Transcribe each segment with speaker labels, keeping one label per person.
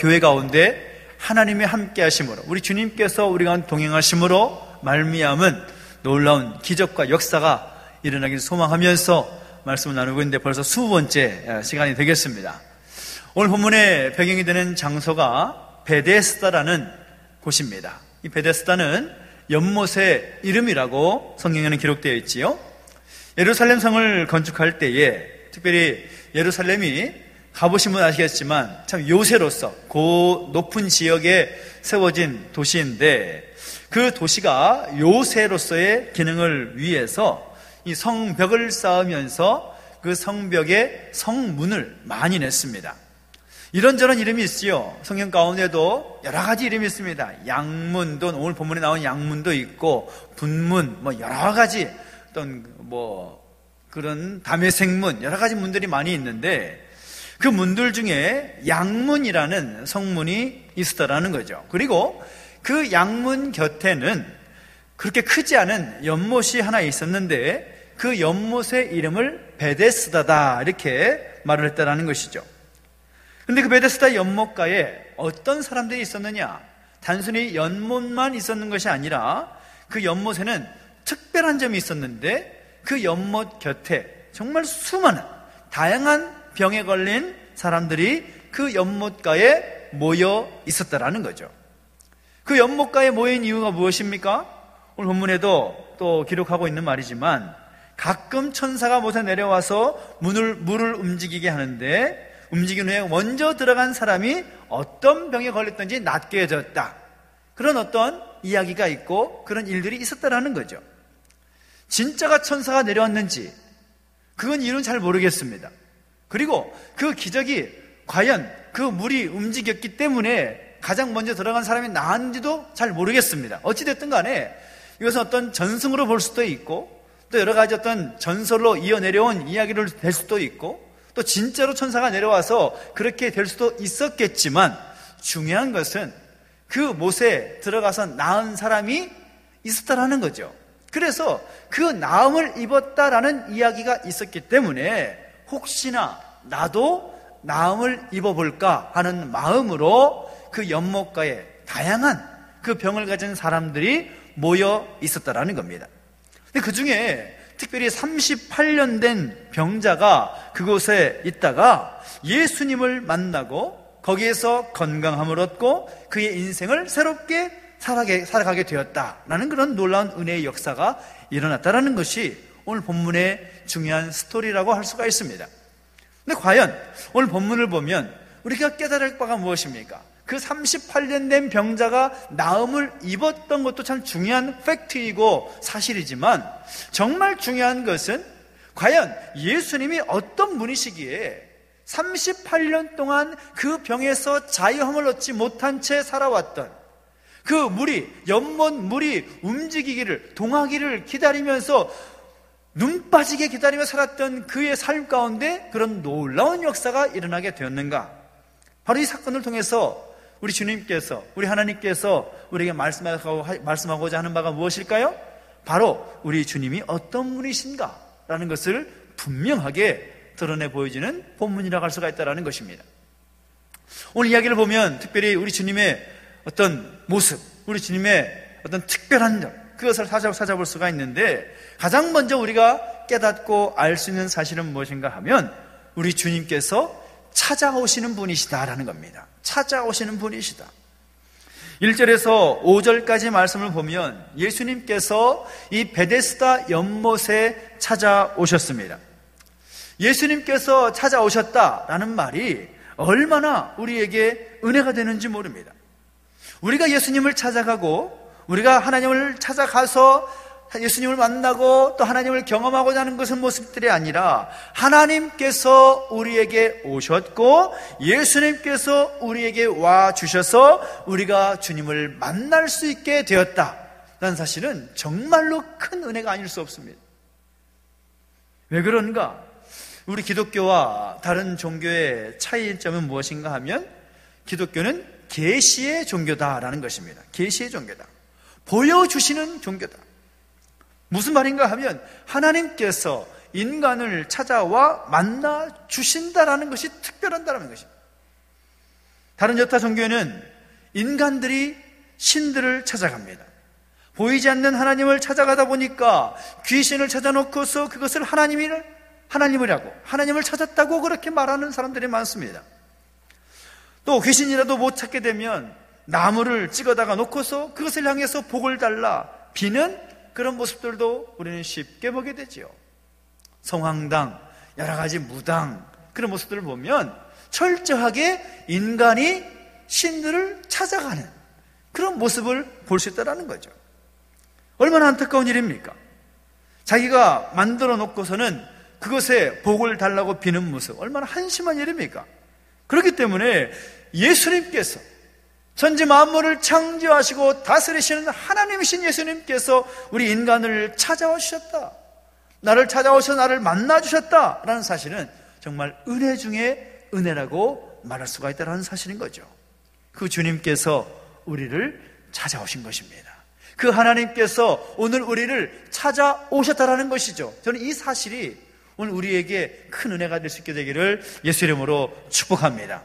Speaker 1: 교회 가운데 하나님의 함께 하심으로, 우리 주님께서 우리가 동행하심으로 말미암은 놀라운 기적과 역사가 일어나길 소망하면서 말씀을 나누고 있는데 벌써 20번째 시간이 되겠습니다. 오늘 본문의 배경이 되는 장소가 베데스다라는 곳입니다. 이 베데스다는 연못의 이름이라고 성경에는 기록되어 있지요. 예루살렘 성을 건축할 때에, 특별히 예루살렘이 가보신 분 아시겠지만 참 요새로서 높은 지역에 세워진 도시인데, 그 도시가 요새로서의 기능을 위해서 이 성벽을 쌓으면서 그 성벽에 성문을 많이 냈습니다. 이런저런 이름이 있지요. 성경 가운데도 여러 가지 이름이 있습니다. 양문도, 오늘 본문에 나온 양문도 있고, 분문, 여러 가지 어떤 그런 담에색문, 여러 가지 문들이 많이 있는데, 그 문들 중에 양문이라는 성문이 있었다라는 거죠. 그리고 그 양문 곁에는 그렇게 크지 않은 연못이 하나 있었는데, 그 연못의 이름을 베데스다다 이렇게 말을 했다라는 것이죠. 그런데 그 베데스다 연못가에 어떤 사람들이 있었느냐? 단순히 연못만 있었는 것이 아니라 그 연못에는 특별한 점이 있었는데, 그 연못 곁에 정말 수많은 다양한 병에 걸린 사람들이 그 연못가에 모여 있었다라는 거죠. 그 연못가에 모인 이유가 무엇입니까? 오늘 본문에도 또 기록하고 있는 말이지만, 가끔 천사가 못에 내려와서 물을 움직이게 하는데, 움직인 후에 먼저 들어간 사람이 어떤 병에 걸렸든지 낫게 해줬다, 그런 어떤 이야기가 있고 그런 일들이 있었다라는 거죠. 진짜가 천사가 내려왔는지 그건 이유는 잘 모르겠습니다. 그리고 그 기적이 과연 그 물이 움직였기 때문에 가장 먼저 들어간 사람이 나았는지도 잘 모르겠습니다. 어찌됐든 간에 이것은 어떤 전승으로 볼 수도 있고, 또 여러 가지 어떤 전설로 이어내려온 이야기를 될 수도 있고, 또 진짜로 천사가 내려와서 그렇게 될 수도 있었겠지만, 중요한 것은 그 못에 들어가서 나은 사람이 있었다라는 거죠. 그래서 그 나음을 입었다라는 이야기가 있었기 때문에 혹시나 나도 나음을 입어볼까 하는 마음으로 그 연못가에 다양한 그 병을 가진 사람들이 모여 있었다라는 겁니다. 근데 그 중에 특별히 38년 된 병자가 그곳에 있다가 예수님을 만나고 거기에서 건강함을 얻고 그의 인생을 새롭게 살아가게 되었다라는 그런 놀라운 은혜의 역사가 일어났다라는 것이 오늘 본문의 중요한 스토리라고 할 수가 있습니다. 근데 과연 오늘 본문을 보면 우리가 깨달을 바가 무엇입니까? 그 38년 된 병자가 나음을 입었던 것도 참 중요한 팩트이고 사실이지만, 정말 중요한 것은 과연 예수님이 어떤 분이시기에 38년 동안 그 병에서 자유함을 얻지 못한 채 살아왔던, 그 연못 물이 움직이기를, 동하기를 기다리면서 눈 빠지게 기다리며 살았던 그의 삶 가운데 그런 놀라운 역사가 일어나게 되었는가? 바로 이 사건을 통해서 우리 주님께서, 우리 하나님께서 우리에게 말씀하고자 하는 바가 무엇일까요? 바로 우리 주님이 어떤 분이신가? 라는 것을 분명하게 드러내 보여주는 본문이라고 할 수가 있다는 것입니다. 오늘 이야기를 보면 특별히 우리 주님의 어떤 모습, 우리 주님의 어떤 특별한 점, 그것을 찾아볼 수가 있는데, 가장 먼저 우리가 깨닫고 알 수 있는 사실은 무엇인가 하면 우리 주님께서 찾아오시는 분이시다라는 겁니다. 찾아오시는 분이시다. 1절에서 5절까지 말씀을 보면 예수님께서 이 베데스다 연못에 찾아오셨습니다. 예수님께서 찾아오셨다라는 말이 얼마나 우리에게 은혜가 되는지 모릅니다. 우리가 예수님을 찾아가고, 우리가 하나님을 찾아가서 예수님을 만나고 또 하나님을 경험하고자 하는 것은 모습들이 아니라, 하나님께서 우리에게 오셨고 예수님께서 우리에게 와 주셔서 우리가 주님을 만날 수 있게 되었다라는 사실은 정말로 큰 은혜가 아닐 수 없습니다. 왜 그런가? 우리 기독교와 다른 종교의 차이점은 무엇인가 하면, 기독교는 계시의 종교다라는 것입니다. 계시의 종교다. 보여주시는 종교다. 무슨 말인가 하면 하나님께서 인간을 찾아와 만나 주신다라는 것이 특별한다라는 것입니다. 다른 여타 종교에는 인간들이 신들을 찾아갑니다. 보이지 않는 하나님을 찾아가다 보니까 귀신을 찾아놓고서 그것을 하나님이라고, 하나님을 찾았다고 그렇게 말하는 사람들이 많습니다. 또 귀신이라도 못 찾게 되면 나무를 찍어다가 놓고서 그것을 향해서 복을 달라 비는 그런 모습들도 우리는 쉽게 보게 되지요. 성황당, 여러 가지 무당, 그런 모습들을 보면 철저하게 인간이 신들을 찾아가는 그런 모습을 볼 수 있다는 거죠. 얼마나 안타까운 일입니까? 자기가 만들어 놓고서는 그것에 복을 달라고 비는 모습, 얼마나 한심한 일입니까? 그렇기 때문에 예수님께서 천지 만물을 창조하시고 다스리시는 하나님이신 예수님께서 우리 인간을 찾아오셨다, 나를 찾아오셔서 나를 만나주셨다라는 사실은 정말 은혜 중에 은혜라고 말할 수가 있다는 사실인 거죠. 그 주님께서 우리를 찾아오신 것입니다. 그 하나님께서 오늘 우리를 찾아오셨다라는 것이죠. 저는 이 사실이 오늘 우리에게 큰 은혜가 될 수 있게 되기를 예수 이름으로 축복합니다.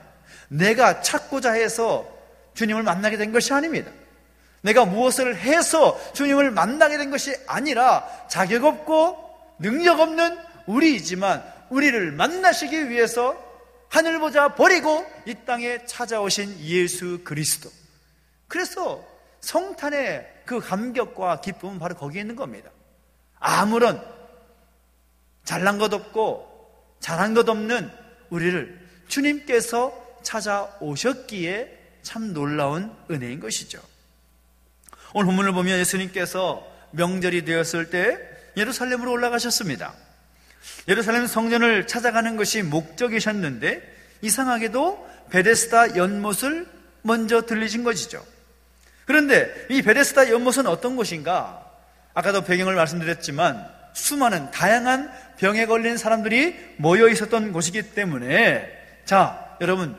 Speaker 1: 내가 찾고자 해서 주님을 만나게 된 것이 아닙니다. 내가 무엇을 해서 주님을 만나게 된 것이 아니라 자격 없고 능력 없는 우리이지만 우리를 만나시기 위해서 하늘보자 버리고 이 땅에 찾아오신 예수 그리스도. 그래서 성탄의 그 감격과 기쁨은 바로 거기에 있는 겁니다. 아무런 잘난 것 없고 잘한 것 없는 우리를 주님께서 찾아오셨기에 참 놀라운 은혜인 것이죠. 오늘 본문을 보면 예수님께서 명절이 되었을 때 예루살렘으로 올라가셨습니다. 예루살렘 성전을 찾아가는 것이 목적이셨는데 이상하게도 베데스다 연못을 먼저 들리신 것이죠. 그런데 이 베데스다 연못은 어떤 곳인가? 아까도 배경을 말씀드렸지만 수많은 다양한 병에 걸린 사람들이 모여 있었던 곳이기 때문에, 자, 여러분,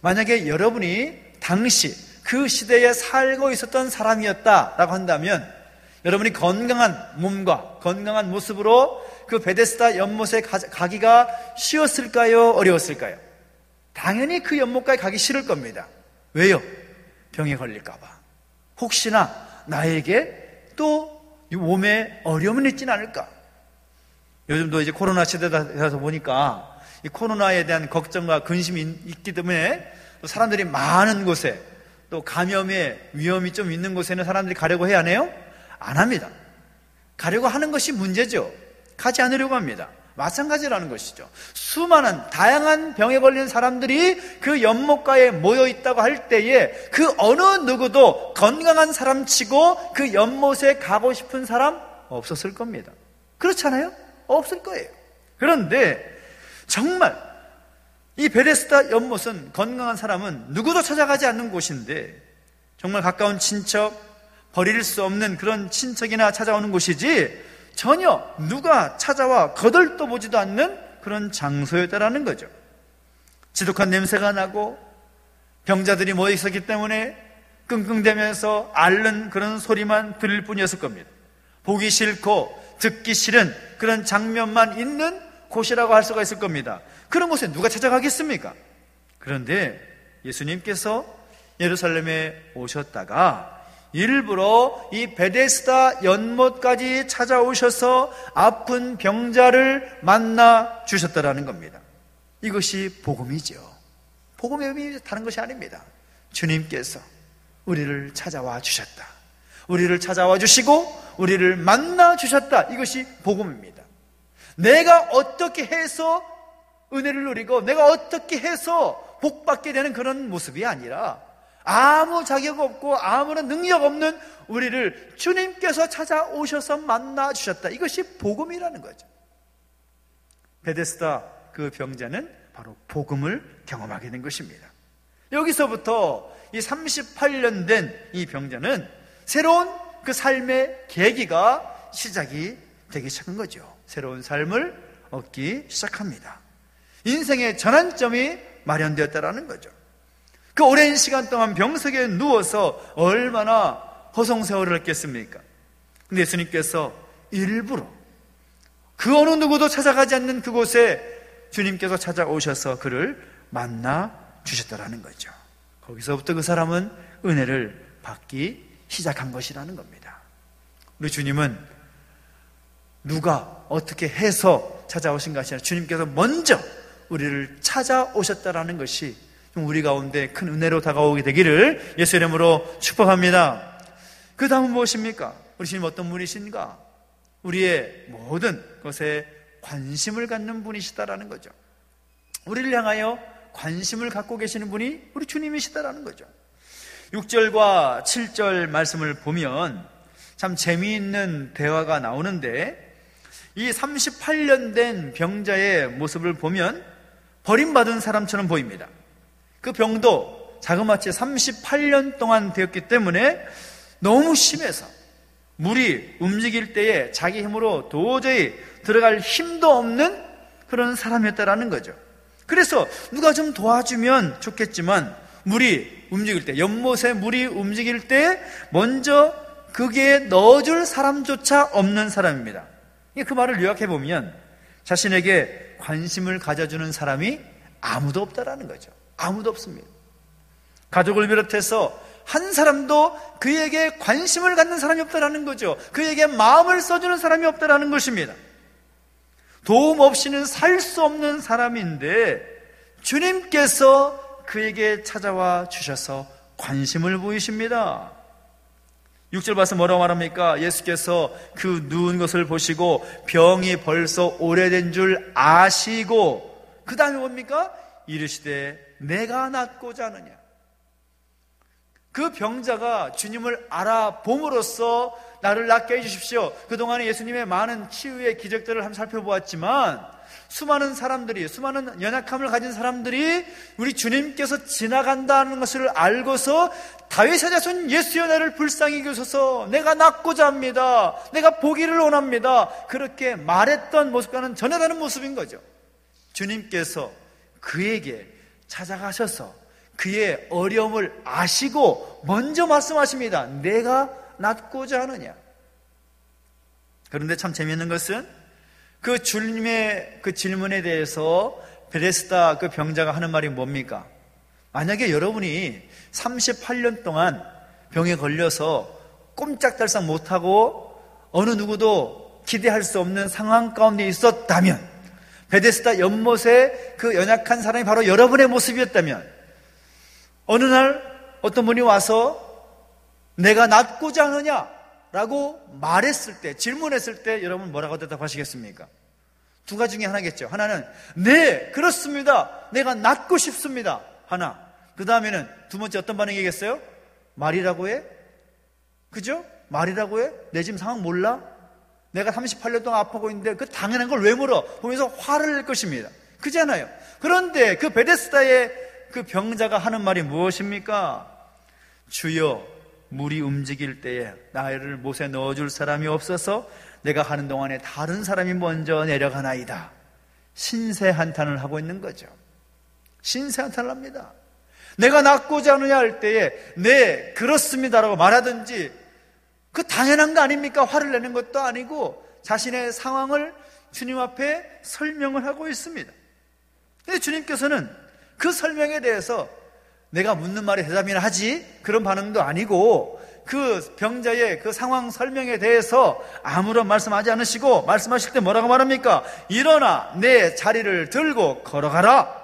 Speaker 1: 만약에 여러분이 당시 그 시대에 살고 있었던 사람이었다라고 한다면 여러분이 건강한 몸과 건강한 모습으로 그 베데스다 연못에 가기가 쉬웠을까요? 어려웠을까요? 당연히 그 연못가에 가기 싫을 겁니다. 왜요? 병에 걸릴까 봐. 혹시나 나에게 또 몸에 어려움이 있지는 않을까? 요즘도 이제 코로나 시대다 보니까 이 코로나에 대한 걱정과 근심이 있기 때문에 사람들이 많은 곳에, 또 감염의 위험이 좀 있는 곳에는 사람들이 가려고 해야 하네요? 안 합니다. 가려고 하는 것이 문제죠. 가지 않으려고 합니다. 마찬가지라는 것이죠. 수많은 다양한 병에 걸린 사람들이 그 연못가에 모여 있다고 할 때에 그 어느 누구도 건강한 사람 치고 그 연못에 가고 싶은 사람 없었을 겁니다. 그렇잖아요? 없을 거예요. 그런데 정말 이 베데스다 연못은 건강한 사람은 누구도 찾아가지 않는 곳인데, 정말 가까운 친척, 버릴 수 없는 그런 친척이나 찾아오는 곳이지 전혀 누가 찾아와 거들떠보지도 않는 그런 장소였다라는 거죠. 지독한 냄새가 나고 병자들이 모여 있었기 때문에 끙끙대면서 앓는 그런 소리만 들릴 뿐이었을 겁니다. 보기 싫고 듣기 싫은 그런 장면만 있는 곳이라고 할 수가 있을 겁니다. 그런 곳에 누가 찾아가겠습니까? 그런데 예수님께서 예루살렘에 오셨다가 일부러 이 베데스다 연못까지 찾아오셔서 아픈 병자를 만나 주셨다라는 겁니다. 이것이 복음이죠. 복음의 의미 다른 것이 아닙니다. 주님께서 우리를 찾아와 주셨다. 우리를 찾아와 주시고 우리를 만나 주셨다. 이것이 복음입니다. 내가 어떻게 해서 은혜를 누리고 내가 어떻게 해서 복받게 되는 그런 모습이 아니라 아무 자격 없고 아무런 능력 없는 우리를 주님께서 찾아오셔서 만나 주셨다. 이것이 복음이라는 거죠. 베데스다 그 병자는 바로 복음을 경험하게 된 것입니다. 여기서부터 이 38년 된 이 병자는 새로운 그 삶의 계기가 시작이 되기 시작한 거죠. 새로운 삶을 얻기 시작합니다. 인생의 전환점이 마련되었다라는 거죠. 그 오랜 시간 동안 병석에 누워서 얼마나 허송세월을 했겠습니까? 근데 예수님께서 일부러 그 어느 누구도 찾아가지 않는 그곳에 주님께서 찾아오셔서 그를 만나 주셨다라는 거죠. 거기서부터 그 사람은 은혜를 받기 시작한 것이라는 겁니다. 우리 주님은 누가 어떻게 해서 찾아오신 것이 아니라 주님께서 먼저 우리를 찾아오셨다라는 것이 우리 가운데 큰 은혜로 다가오게 되기를 예수 이름으로 축복합니다. 그 다음은 무엇입니까? 우리 주님 어떤 분이신가? 우리의 모든 것에 관심을 갖는 분이시다라는 거죠. 우리를 향하여 관심을 갖고 계시는 분이 우리 주님이시다라는 거죠. 6절과 7절 말씀을 보면 참 재미있는 대화가 나오는데, 이 38년 된 병자의 모습을 보면 버림받은 사람처럼 보입니다. 그 병도 자그마치 38년 동안 되었기 때문에 너무 심해서 물이 움직일 때에 자기 힘으로 도저히 들어갈 힘도 없는 그런 사람이었다라는 거죠. 그래서 누가 좀 도와주면 좋겠지만 물이 움직일 때, 연못에 물이 움직일 때 먼저 거기에 넣어줄 사람조차 없는 사람입니다. 그 말을 요약해 보면 자신에게 관심을 가져주는 사람이 아무도 없다라는 거죠. 아무도 없습니다. 가족을 비롯해서 한 사람도 그에게 관심을 갖는 사람이 없다라는 거죠. 그에게 마음을 써주는 사람이 없다라는 것입니다. 도움 없이는 살 수 없는 사람인데 주님께서 그에게 찾아와 주셔서 관심을 보이십니다. 6절 말씀 뭐라고 말합니까? 예수께서 그 누운 것을 보시고 병이 벌써 오래된 줄 아시고 그 다음에 뭡니까? 이르시되 내가 낫고자 하느냐. 그 병자가 주님을 알아봄으로써 나를 낫게 해주십시오. 그동안에 예수님의 많은 치유의 기적들을 한번 살펴보았지만 수많은 사람들이, 수많은 연약함을 가진 사람들이 우리 주님께서 지나간다는 것을 알고서 다윗의 자손 예수여 나를 불쌍히 여기소서, 내가 낫고자 합니다, 내가 보기를 원합니다, 그렇게 말했던 모습과는 전혀 다른 모습인 거죠. 주님께서 그에게 찾아가셔서 그의 어려움을 아시고 먼저 말씀하십니다. 내가 낫고자 하느냐. 그런데 참 재미있는 것은 그 주님의 그 질문에 대해서 베데스다 그 병자가 하는 말이 뭡니까? 만약에 여러분이 38년 동안 병에 걸려서 꼼짝달싹 못하고 어느 누구도 기대할 수 없는 상황 가운데 있었다면, 베데스다 연못에 그 연약한 사람이 바로 여러분의 모습이었다면, 어느 날 어떤 분이 와서 내가 낫고자 하느냐 라고 말했을 때, 질문했을 때 여러분 뭐라고 대답하시겠습니까? 두 가지 중에 하나겠죠. 하나는 네 그렇습니다, 내가 낫고 싶습니다 하나, 그 다음에는 두 번째 어떤 반응이겠어요? 말이라고 해? 그죠? 말이라고 해? 내 지금 상황 몰라? 내가 38년 동안 아파하고 있는데 그 당연한 걸 왜 물어? 보면서 화를 낼 것입니다. 그잖아요. 그런데 그 베데스다의 그 병자가 하는 말이 무엇입니까? 주여, 물이 움직일 때에 나를 못에 넣어줄 사람이 없어서 내가 가는 동안에 다른 사람이 먼저 내려가나이다. 신세한탄을 하고 있는 거죠. 신세한탄을 합니다. 내가 낫고자 하느냐 할 때에 네 그렇습니다라고 말하든지, 그 당연한 거 아닙니까? 화를 내는 것도 아니고 자신의 상황을 주님 앞에 설명을 하고 있습니다. 근데 주님께서는 그 설명에 대해서 내가 묻는 말에 대답이나 하지, 그런 반응도 아니고 그 병자의 그 상황 설명에 대해서 아무런 말씀하지 않으시고 말씀하실 때 뭐라고 말합니까? 일어나 내 자리를 들고 걸어가라.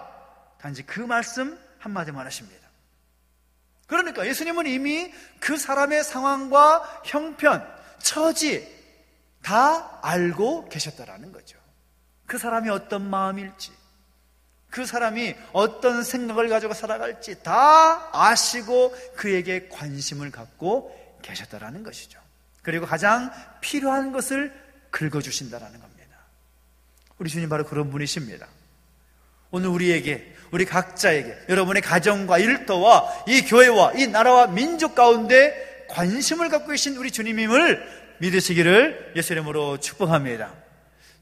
Speaker 1: 단지 그 말씀 한마디만 하십니다. 그러니까 예수님은 이미 그 사람의 상황과 형편, 처지 다 알고 계셨다라는 거죠. 그 사람이 어떤 마음일지, 그 사람이 어떤 생각을 가지고 살아갈지 다 아시고 그에게 관심을 갖고 계셨다라는 것이죠. 그리고 가장 필요한 것을 긁어주신다라는 겁니다. 우리 주님 바로 그런 분이십니다. 오늘 우리에게, 우리 각자에게, 여러분의 가정과 일터와 이 교회와 이 나라와 민족 가운데 관심을 갖고 계신 우리 주님임을 믿으시기를 예수 이름으로 축복합니다.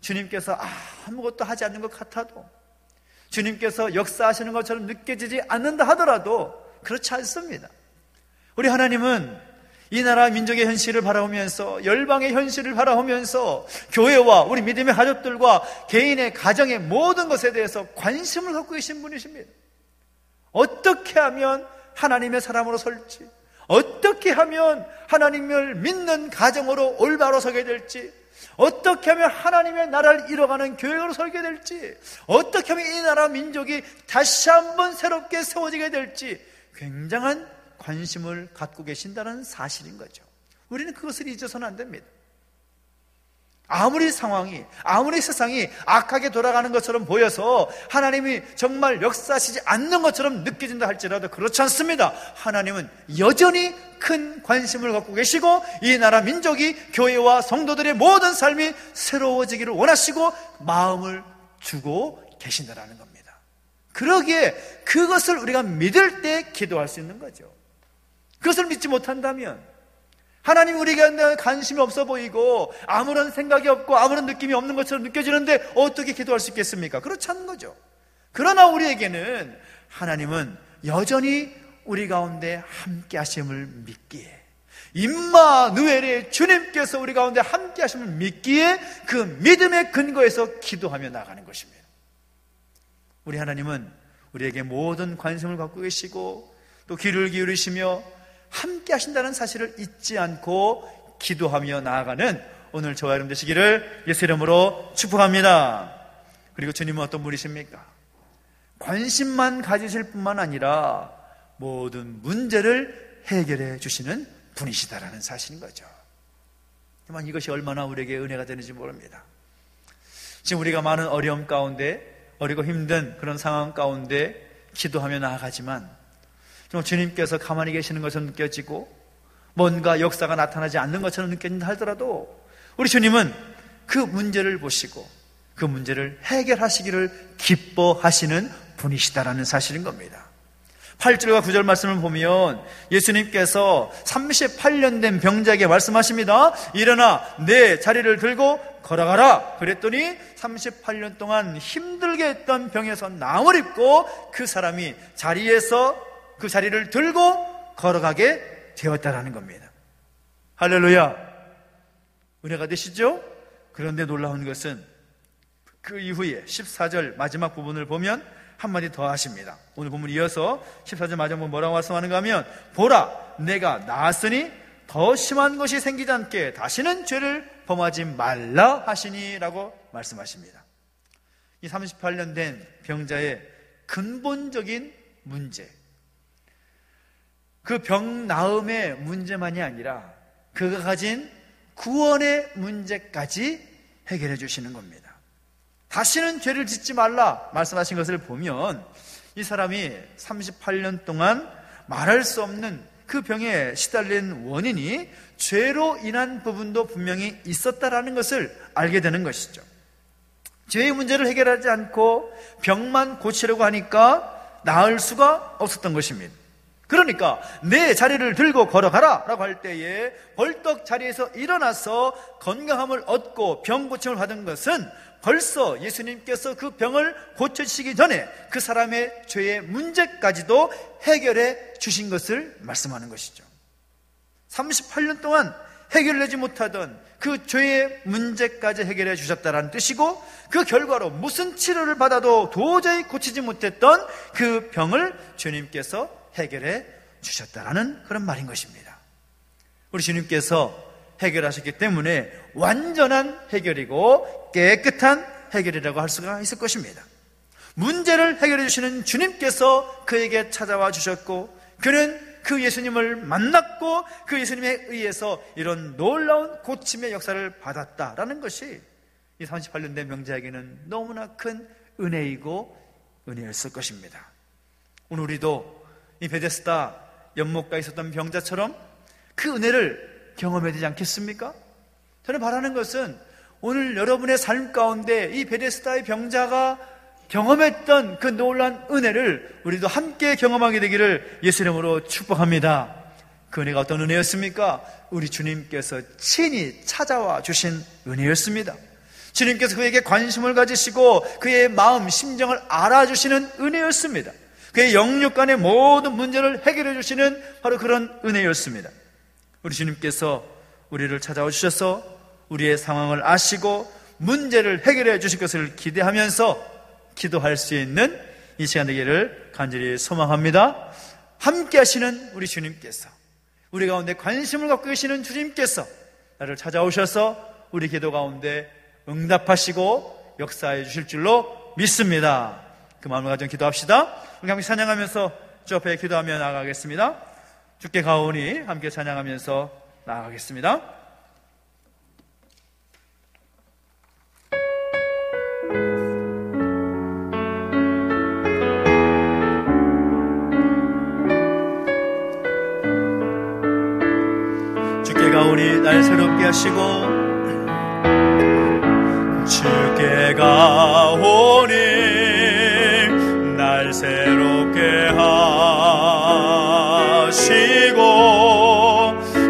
Speaker 1: 주님께서 아무것도 하지 않는 것 같아도, 주님께서 역사하시는 것처럼 느껴지지 않는다 하더라도 그렇지 않습니다. 우리 하나님은 이 나라 민족의 현실을 바라보면서, 열방의 현실을 바라보면서 교회와 우리 믿음의 가족들과 개인의 가정의 모든 것에 대해서 관심을 갖고 계신 분이십니다. 어떻게 하면 하나님의 사람으로 설지, 어떻게 하면 하나님을 믿는 가정으로 올바로 서게 될지, 어떻게 하면 하나님의 나라를 이뤄가는 교회로 설게 될지, 어떻게 하면 이 나라 민족이 다시 한번 새롭게 세워지게 될지 굉장한 관심을 갖고 계신다는 사실인 거죠. 우리는 그것을 잊어서는 안 됩니다. 아무리 상황이, 아무리 세상이 악하게 돌아가는 것처럼 보여서 하나님이 정말 역사하시지 않는 것처럼 느껴진다 할지라도 그렇지 않습니다. 하나님은 여전히 큰 관심을 갖고 계시고 이 나라 민족이, 교회와 성도들의 모든 삶이 새로워지기를 원하시고 마음을 주고 계신다라는 겁니다. 그러기에 그것을 우리가 믿을 때 기도할 수 있는 거죠. 그것을 믿지 못한다면, 하나님 우리에게 관심이 없어 보이고 아무런 생각이 없고 아무런 느낌이 없는 것처럼 느껴지는데 어떻게 기도할 수 있겠습니까? 그렇지 않은 거죠. 그러나 우리에게는 하나님은 여전히 우리 가운데 함께 하심을 믿기에, 임마누엘의 주님께서 우리 가운데 함께 하심을 믿기에 그 믿음의 근거에서 기도하며 나가는 것입니다. 우리 하나님은 우리에게 모든 관심을 갖고 계시고 또 귀를 기울이시며 함께 하신다는 사실을 잊지 않고 기도하며 나아가는 오늘 저와 여러분 되시기를 예수 이름으로 축복합니다. 그리고 주님은 어떤 분이십니까? 관심만 가지실 뿐만 아니라 모든 문제를 해결해 주시는 분이시다라는 사실인 거죠. 하지만 이것이 얼마나 우리에게 은혜가 되는지 모릅니다. 지금 우리가 많은 어려움 가운데, 어리고 힘든 그런 상황 가운데 기도하며 나아가지만 주님께서 가만히 계시는 것처럼 느껴지고 뭔가 역사가 나타나지 않는 것처럼 느껴진다 하더라도 우리 주님은 그 문제를 보시고 그 문제를 해결하시기를 기뻐하시는 분이시다라는 사실인 겁니다. 8절과 9절 말씀을 보면 예수님께서 38년 된 병자에게 말씀하십니다. 일어나 내 자리를 들고 걸어가라. 그랬더니 38년 동안 힘들게 했던 병에서 나음을 입고 그 사람이 자리에서 그 자리를 들고 걸어가게 되었다라는 겁니다. 할렐루야. 은혜가 되시죠? 그런데 놀라운 것은 그 이후에 14절 마지막 부분을 보면 한마디 더 하십니다. 오늘 본문 이어서 14절 마지막 뭐라고 말씀하는가 하면, 보라 내가 나았으니 더 심한 것이 생기지 않게 다시는 죄를 범하지 말라 하시니 라고 말씀하십니다. 이 38년 된 병자의 근본적인 문제, 그 병 나음의 문제만이 아니라 그가 가진 구원의 문제까지 해결해 주시는 겁니다. 다시는 죄를 짓지 말라 말씀하신 것을 보면 이 사람이 38년 동안 말할 수 없는 그 병에 시달린 원인이 죄로 인한 부분도 분명히 있었다라는 것을 알게 되는 것이죠. 죄의 문제를 해결하지 않고 병만 고치려고 하니까 나을 수가 없었던 것입니다. 그러니까 내 자리를 들고 걸어가라 라고 할 때에 벌떡 자리에서 일어나서 건강함을 얻고 병 고침을 받은 것은 벌써 예수님께서 그 병을 고쳐주시기 전에 그 사람의 죄의 문제까지도 해결해 주신 것을 말씀하는 것이죠. 38년 동안 해결되지 못하던 그 죄의 문제까지 해결해 주셨다는 뜻이고, 그 결과로 무슨 치료를 받아도 도저히 고치지 못했던 그 병을 주님께서 해결해 주셨다라는 그런 말인 것입니다. 우리 주님께서 해결하셨기 때문에 완전한 해결이고 깨끗한 해결이라고 할 수가 있을 것입니다. 문제를 해결해 주시는 주님께서 그에게 찾아와 주셨고, 그는 그 예수님을 만났고 그 예수님에 의해서 이런 놀라운 고침의 역사를 받았다라는 것이 이 38년 된 병자에게는 너무나 큰 은혜이고 은혜였을 것입니다. 오늘 우리도 이 베데스다 연못가에 있었던 병자처럼 그 은혜를 경험해야 되지 않겠습니까? 저는 바라는 것은 오늘 여러분의 삶 가운데 이 베데스다의 병자가 경험했던 그 놀라운 은혜를 우리도 함께 경험하게 되기를 예수 이름으로 축복합니다. 그 은혜가 어떤 은혜였습니까? 우리 주님께서 친히 찾아와 주신 은혜였습니다. 주님께서 그에게 관심을 가지시고 그의 마음, 심정을 알아주시는 은혜였습니다. 그의 영육간의 모든 문제를 해결해 주시는 바로 그런 은혜였습니다. 우리 주님께서 우리를 찾아와 주셔서 우리의 상황을 아시고 문제를 해결해 주실 것을 기대하면서 기도할 수 있는 이 시간 되기를 간절히 소망합니다. 함께 하시는 우리 주님께서, 우리 가운데 관심을 갖고 계시는 주님께서 나를 찾아오셔서 우리 기도 가운데 응답하시고 역사해 주실 줄로 믿습니다. 그 마음을 가지고 기도합시다. 우리 함께 찬양하면서 주 앞에 기도하며 나아가겠습니다. 주께 가오니 함께 찬양하면서 나아가겠습니다. 주께 가오니 날 새롭게 하시고, 주께 가오니 날 새롭게 하시고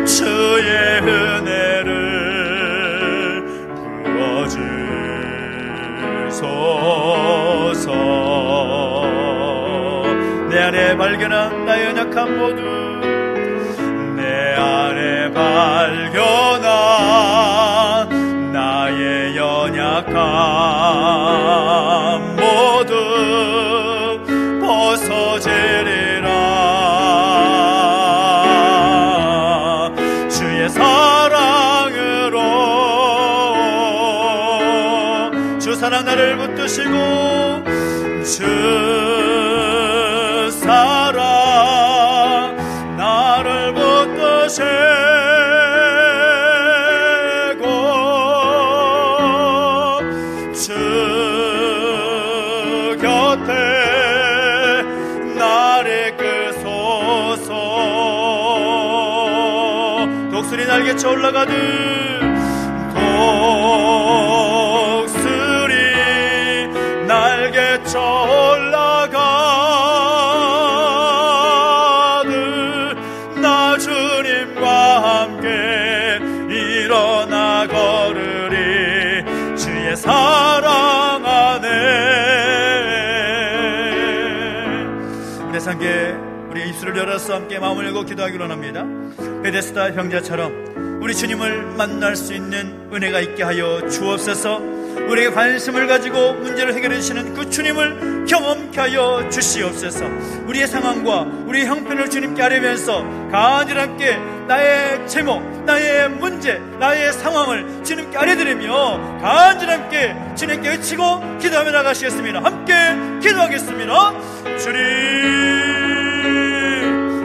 Speaker 1: 주의 은혜를 부어주소서. 내 안에 발견한 나의 연약함 모두, 내 안에 발견한 나의 연약함 모두 벗어지리라. 주의 사랑으로, 주 사랑 나를 붙드시고, 주 사랑 나를 붙드시고 주 곁에 나를 이끄소서. 독수리 날개쳐 올라가듯, 독수리 날개쳐 올라가듯 나 주님과 함께 일어나 걸으리. 주의 사랑 안에. 우리 함께 우리 입술을 열어서 함께 마음을 열고 기도하기로 합니다. 베데스다 형제처럼 우리 주님을 만날 수 있는 은혜가 있게 하여 주옵소서. 우리에게 관심을 가지고 문제를 해결해 주시는 그 주님을 경험케 하여 주시옵소서. 우리의 상황과 우리의 형편을 주님께 아뢰면서 간절히 함께 나의 제목, 나의 문제, 나의 상황을 주님께 아뢰드리며 간절히 함께 주님께 외치고 기도하며 나가시겠습니다. 함께 기도하겠습니다. 주님,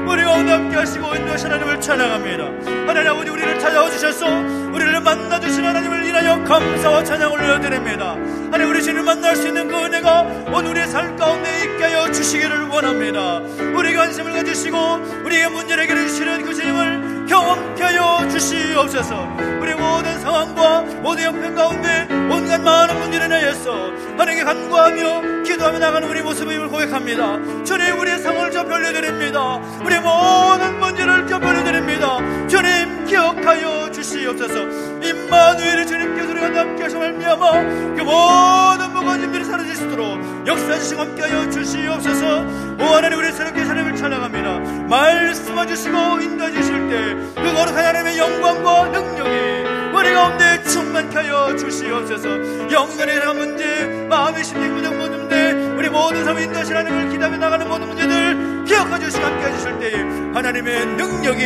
Speaker 1: 우리가 오늘 함께 하시고 인도하신 하나님을 찬양합니다. 하나님 아버지, 우리를 찾아와 주셔서 우리를 만나주신 하나님을 인하여 감사와 찬양을 올려드립니다. 하나님, 우리 주님을 만날 수 있는 그 은혜가 오늘 우리의 삶 가운데 있게 하여 주시기를 원합니다. 우리에게 관심을 가지시고 우리의 문제를 해결해 주시는 그 주님을 경험케 하여 주시옵소서. 우리 모든 상황과 모든 형편 가운데 온갖 많은 문제를 인하여서 하나님께 간구하며 기도하며 나가는 우리 모습을 고백합니다. 주님, 우리의 상황을 좀 벌려드립니다. 우리 모든 문제를 좀 벌려드립니다. 주님, 기억하여 주시옵소서. 임마누엘의 주님께서 우리가 함께 하셔 말미암아 그 모든 무거워짐들이 사라지시도록 역사하시고 함께하여 주시옵소서. 오 하나님, 우리 새롭게 하나님을 찬양합니다. 말씀해 주시고 인도해 주실 때 그 거룩한 하나님의 영광과 능력이 우리 가운데 충만케 하여 주시옵소서. 영혼에 대한 문제, 마음의 심리 무정 문제, 우리 모든 삶을 인도하신 하나님을 기다려 나가는 모든 문제들 기억해 주시고 함께 해주실 때에 하나님의 능력이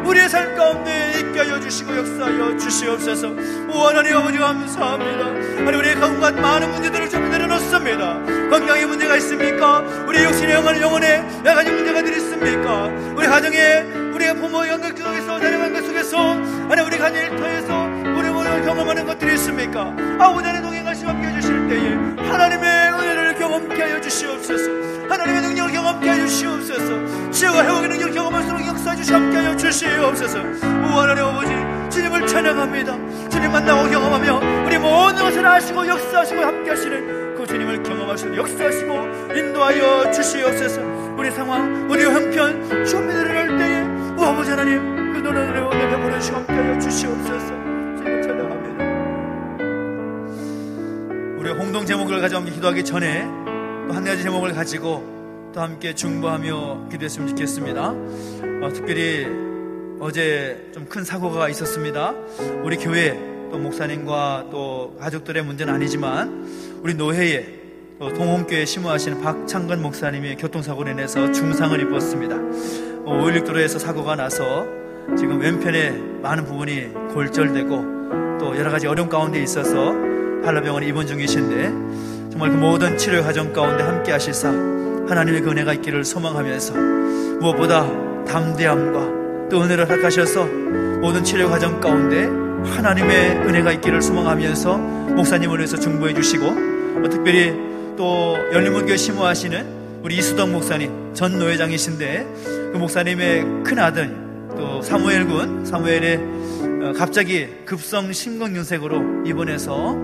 Speaker 1: 우리의 삶 가운데 있게 하여 주시고 역사하여 주시옵소서. 오 하나님 아버지, 감사합니다. 하나님, 우리의 가운데 많은 문제들을 좀 내려놓습니다. 건강에 문제가 있습니까? 우리 육신의 영혼에 여러 가지 문제가 있습니까? 우리 가정에, 우리의 부모의 연결 속에서, 자녀 관계 속에서, 하나님, 우리 가정 일터에서 우리 모두가 경험하는 것들이 있습니까? 아버지 하나님, 동행하시고 함께 해주실 때에 하나님의 은혜를 경험케 하여 주시옵소서. 하나님의 능력을 경험케 하여 주시옵소서. 치유와 회복의 능력을 경험할수록 역사해 주시고 함께 하여 주시옵소서. 오 하나님 아버지, 주님을 찬양합니다. 주님 만나고 경험하며 우리 모든 것을 아시고 역사하시고 함께 하시는 그 주님을 경험하시고 역사하시고 인도하여 주시옵소서. 우리 상황, 우리 형편 준비를 할 때에 오 아버지 하나님, 그 노래를 은혜 베풀어 주시고 함께 하여 주시옵소서. 주님을 찬양합니다. 우리 홍동 제목을 가지고 함께 기도하기 전에 또 한 가지 제목을 가지고 또 함께 중보하며 기도했으면 좋겠습니다. 특별히 어제 좀 큰 사고가 있었습니다. 우리 교회 또 목사님과 또 가족들의 문제는 아니지만 우리 노회에 동홍교회 심호하시는 박창근 목사님이 교통사고로 인해서 중상을 입었습니다. 516 도로에서 사고가 나서 지금 왼편에 많은 부분이 골절되고 또 여러 가지 어려움 가운데 있어서 한라병원에 입원 중이신데, 정말 그 모든 치료 과정 가운데 함께 하시사 하나님의 그 은혜가 있기를 소망하면서, 무엇보다 담대함과 또 은혜를 허락하셔서 모든 치료 과정 가운데 하나님의 은혜가 있기를 소망하면서 목사님을 위해서 중보해 주시고, 특별히 또 열린문교회 심호하시는 우리 이수덕 목사님, 전 노회장이신데 그 목사님의 큰아들 또 사무엘의 갑자기 급성 심근경색으로 입원해서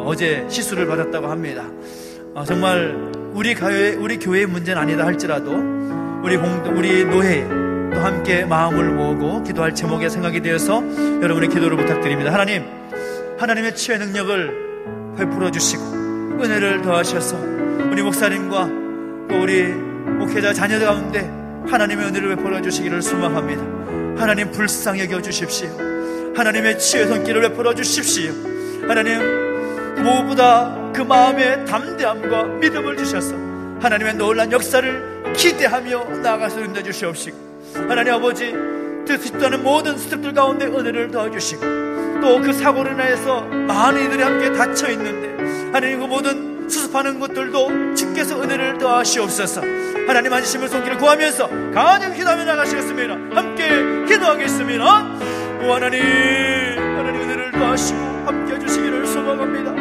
Speaker 1: 어제 시술을 받았다고 합니다. 정말 우리 교회의 문제는 아니다 할지라도 우리 노회 또 함께 마음을 모으고 기도할 제목에 생각이 되어서 여러분의 기도를 부탁드립니다. 하나님의 치유의 능력을 베풀어 주시고 은혜를 더하셔서 우리 목사님과 또 우리 목회자 자녀들 가운데 하나님의 은혜를 베풀어 주시기를 소망합니다. 하나님 불쌍히 여겨 주십시오. 하나님의 치유의 손길을 베풀어 주십시오. 하나님 무엇보다 그 마음의 담대함과 믿음을 주셔서 하나님의 놀라운 역사를 기대하며 나아가서 인도해 주시옵시고, 하나님 아버지 듣지도 않은 모든 스태프들 가운데 은혜를 더해주시고, 또 그 사고로 인해서 많은 이들이 함께 닫혀있는데 하나님 그 모든 수습하는 것들도 주께서 은혜를 더하시옵소서. 하나님 안심을 손길을 구하면서 간절히 기도하며 나가시겠습니다. 함께 기도하겠습니다. 오 하나님 은혜를 더하시고 함께 해주시기를 소망합니다.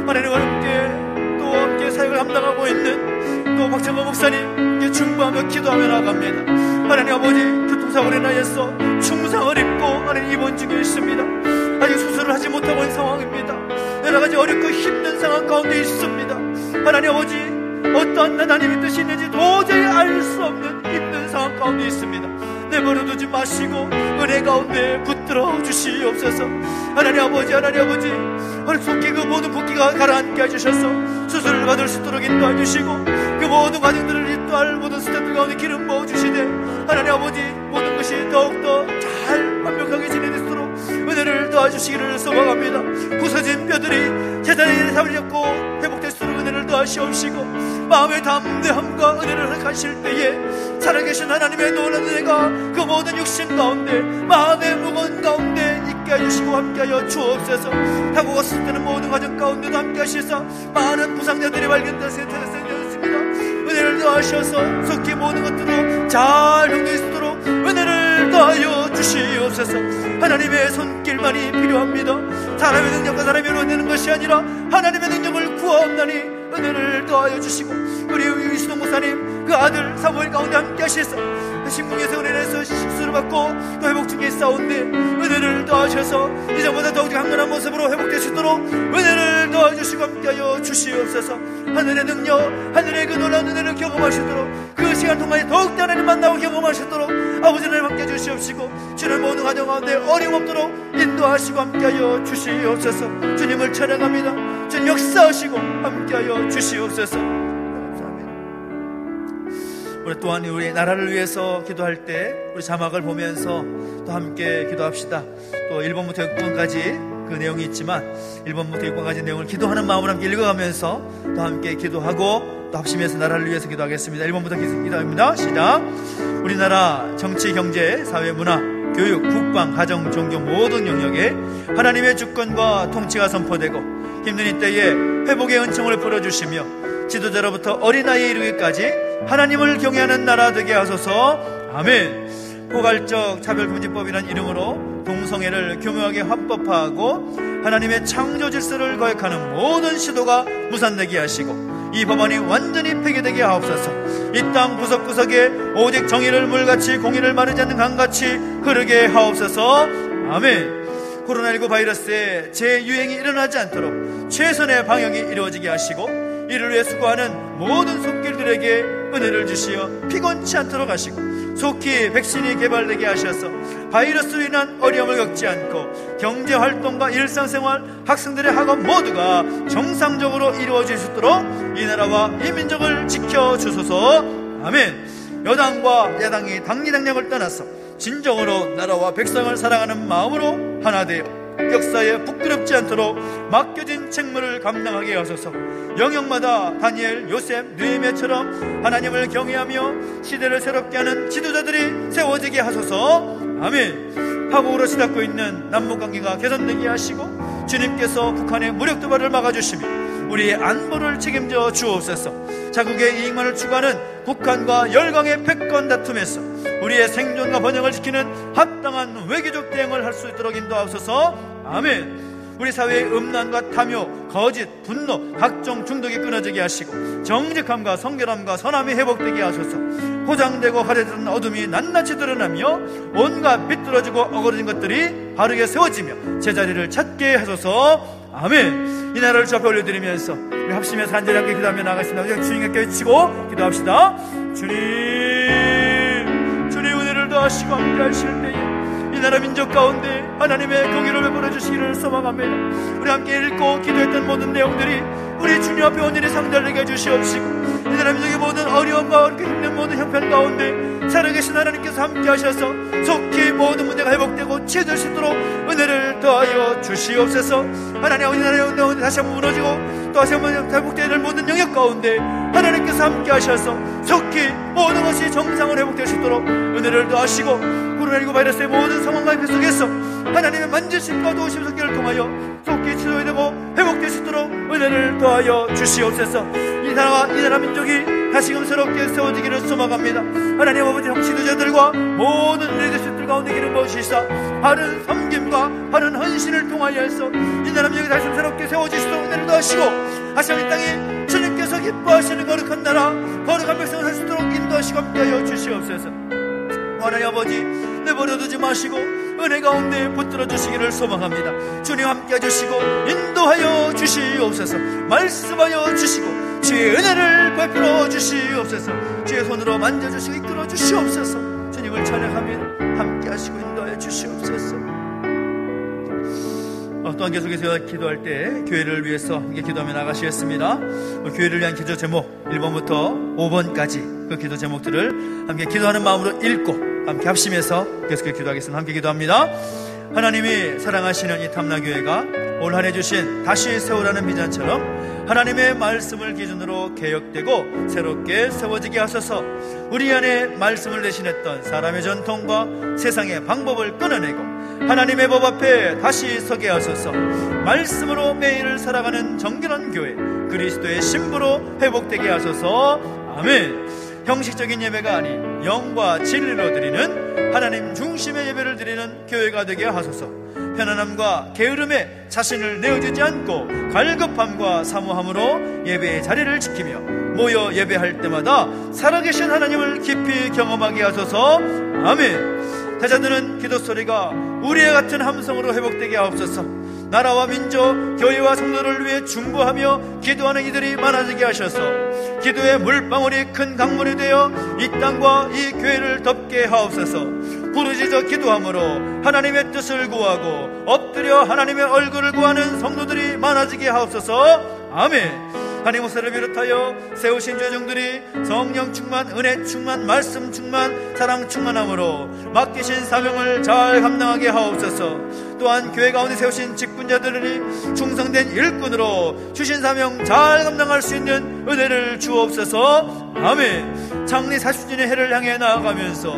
Speaker 1: 하나님과 함께 사역을 감당하고 있는 또 박정호 목사님 중보하며 기도하며 나갑니다. 하나님 아버지 교통사고로 인하여서 중상을 입고 하나님 입원 중에 있습니다. 아직 수술을 하지 못하고 있는 상황입니다. 여러가지 어렵고 힘든 상황 가운데 있습니다. 하나님 아버지 어떠한 하나님의 뜻이 있는지 도저히 알 수 없는 힘든 상황 가운데 있습니다. 내버려두지 마시고 은혜 가운데 붙들어 주시옵소서. 하나님 아버지 어렵게 그 모든 붓기가 가라앉게 해주셔서 수술을 받을 수 있도록 인도해 주시고, 그 모든 과정들을 인도할 모든 스태프들 가운데 기름 부어주시되 하나님 아버지 모든 것이 더욱더 잘 완벽하게 진행되도록 은혜를 더하주시기를 소망합니다. 부서진 뼈들이 제자리에 잡으려고 회복될 수 있도록 은혜를 더하시옵시고, 마음의 담대함과 은혜를 허락하실 때에 살아계신 하나님의 놀라운 은혜가 그 모든 육신 가운데 마음의 무거운 가운데 있게 해주시고 함께하여 주옵소서. 타고 갔을 때는 모든 과정 가운데도 함께 하셔서 많은 부상자들이 발견되었습니다. 은혜를 더하셔서 속히 모든 것들도 잘 정리할 수 있도록 은혜를 더하여 주시옵소서. 하나님의 손길만이 필요합니다. 사람의 능력과 사람이 이루어내는 것이 아니라 하나님의 능력을 구하옵나니 은혜를 더하여 주시고, 우리 이수동 목사님 그 아들 사무엘 가운데 함께 하셔서 심근경색으로 인해서 시술을 받고 또 회복 중에 있사온데 은혜를 더하셔서 이전보다 더욱 강건한 모습으로 회복될 수 있도록 은혜를 더해주시고 함께하여 주시옵소서. 하늘의 능력, 하늘의 그 놀라운 은혜를 경험하시도록, 그 시간 동안에 더욱더 하나님 만나고 경험하시도록 아버지 하나님 함께 주시옵시고, 주는 모든 가정 가운데 어려움 없도록 인도하시고 함께하여 주시옵소서. 주님을 찬양합니다. 주님 역사하시고 함께하여 주시옵소서. 우리 또한 우리 나라를 위해서 기도할 때 우리 자막을 보면서 또 함께 기도합시다. 또 1번부터 6번까지 그 내용이 있지만 1번부터 6번까지 내용을 기도하는 마음으로 함께 읽어가면서 또 함께 기도하고 또 합심해서 나라를 위해서 기도하겠습니다. 1번부터 기도합니다. 시작. 우리나라 정치, 경제, 사회, 문화, 교육, 국방, 가정, 종교 모든 영역에 하나님의 주권과 통치가 선포되고 힘든 이때에 회복의 은총을 풀어주시며 지도자로부터 어린아이에 이르기까지 하나님을 경외하는 나라 되게 하소서. 아멘. 포괄적 차별금지법이라는 이름으로 동성애를 교묘하게 합법화하고 하나님의 창조 질서를 거역하는 모든 시도가 무산되게 하시고 이 법안이 완전히 폐기되게 하옵소서. 이 땅 구석구석에 오직 정의를 물같이 공의를 마르지 않는 강같이 흐르게 하옵소서. 아멘. 코로나19 바이러스의 재유행이 일어나지 않도록 최선의 방역이 이루어지게 하시고 이를 위해 수고하는 모든 손길들에게 은혜를 주시어 피곤치 않도록 하시고 속히 백신이 개발되게 하셔서 바이러스로 인한 어려움을 겪지 않고 경제활동과 일상생활, 학생들의 학업 모두가 정상적으로 이루어질 수 있도록 이 나라와 이 민족을 지켜주소서. 아멘. 여당과 야당이 당리당략을 떠나서 진정으로 나라와 백성을 사랑하는 마음으로 하나 되어 역사에 부끄럽지 않도록 맡겨진 책무를 감당하게 하소서. 영역마다 다니엘, 요셉, 느헤미야처럼 하나님을 경외하며 시대를 새롭게 하는 지도자들이 세워지게 하소서. 아멘. 파국으로 치닫고 있는 남북관계가 개선되게 하시고 주님께서 북한의 무력 도발을 막아주시며 우리의 안보를 책임져 주옵소서. 자국의 이익만을 추구하는 북한과 열강의 패권 다툼에서 우리의 생존과 번영을 지키는 합당한 외교적 대응을 할 수 있도록 인도하옵소서. 아멘. 우리 사회의 음란과 탐욕, 거짓, 분노, 각종 중독이 끊어지게 하시고 정직함과 성결함과 선함이 회복되게 하소서. 포장되고 가려진 어둠이 낱낱이 드러나며 온갖 비뚤어지고 어그러진 것들이 바르게 세워지며 제자리를 찾게 하소서. 아멘. 이 나라를 주 앞에 올려드리면서 우리 합심해서 간절히 함께 기도하며 나가겠습니다. 주님께 외치고 기도합시다. 주님 은혜를 더하시고 함께 하실 때에 이 나라 민족 가운데 하나님의 공의를 베풀어 주시기를 소망합니다. 우리 함께 읽고 기도했던 모든 내용들이 우리 주님 앞에 온전히 상달되게 해주시옵시고 이 나라 민족의 모든 어려움과 어렵게 힘든 모든 형편 가운데 살아계신 하나님께서 함께 하셔서 속히 모든 문제가 회복되고 치유될 수 있도록 은혜를 더하여 주시옵소서. 하나님 아버지, 나라의 가운데 다시 한번 무너지고 또 다시 한번 회복되어야 될 모든 영역 가운데 하나님께서 함께 하셔서 속히 모든 것이 정상으로 회복될 수 있도록 은혜를 더하시고 코로나19 바이러스의 모든 상황과 그 속에서 하나님의 만지심과 도우심 속기를 통하여 속히 치료되고 회복될 수 있도록 은혜를 더하여 주시옵소서. 이 나라 민족이 다시금 새롭게 세워지기를 소망합니다. 하나님 아버지, 형 지도자들과 모든 리더십들 가운데 기름 부으시사 바른 섬김과 바른 헌신을 통하여 해서 이 나라 민족이 다시 새롭게 세워지시도록 은혜를 더하시고 다시 이 땅에 주님께서 기뻐하시는 거룩한 나라, 거룩한 백성을 살 수 있도록 인도하시고 함께하여 주시옵소서. 하나님 아버지, 내버려두지 마시고 은혜 가운데 붙들어 주시기를 소망합니다. 주님 함께 해주시고 인도하여 주시옵소서. 말씀하여 주시고 주의 은혜를 베풀어 주시옵소서. 주의 손으로 만져주시고 이끌어 주시옵소서. 주님을 찬양하며 함께 하시고 인도하여 주시옵소서. 또한 계속해서 기도할 때 교회를 위해서 함께 기도하며 나가시겠습니다. 교회를 위한 기도 제목 1번부터 5번까지 그 기도 제목들을 함께 기도하는 마음으로 읽고 함께 합심해서 계속해서 기도하겠습니다. 함께 기도합니다. 하나님이 사랑하시는 이 탐나교회가 올 한 해 주신 다시 세우라는 비전처럼 하나님의 말씀을 기준으로 개혁되고 새롭게 세워지게 하소서. 우리 안에 말씀을 대신했던 사람의 전통과 세상의 방법을 끊어내고 하나님의 법 앞에 다시 서게 하소서. 말씀으로 매일을 살아가는 정결한 교회, 그리스도의 신부로 회복되게 하소서. 아멘. 형식적인 예배가 아닌 영과 진리로 드리는 하나님 중심의 예배를 드리는 교회가 되게 하소서. 편안함과 게으름에 자신을 내어주지 않고 갈급함과 사모함으로 예배의 자리를 지키며 모여 예배할 때마다 살아계신 하나님을 깊이 경험하게 하소서. 아멘. 대자드는 기도 소리가 우리의 같은 함성으로 회복되게 하옵소서. 나라와 민족, 교회와 성도를 위해 중보하며 기도하는 이들이 많아지게 하셔서 기도의 물방울이 큰 강물이 되어 이 땅과 이 교회를 덮게 하옵소서. 부르짖어 기도함으로 하나님의 뜻을 구하고 엎드려 하나님의 얼굴을 구하는 성도들이 많아지게 하옵소서. 아멘. 하나님 목사를 비롯하여 세우신 죄종들이 성령 충만, 은혜 충만, 말씀 충만, 사랑 충만함으로 맡기신 사명을 잘 감당하게 하옵소서. 또한 교회 가운데 세우신 직분자들이 충성된 일꾼으로 주신 사명 잘 감당할 수 있는 은혜를 주옵소서. 아멘. 장래 40주년의 해를 향해 나아가면서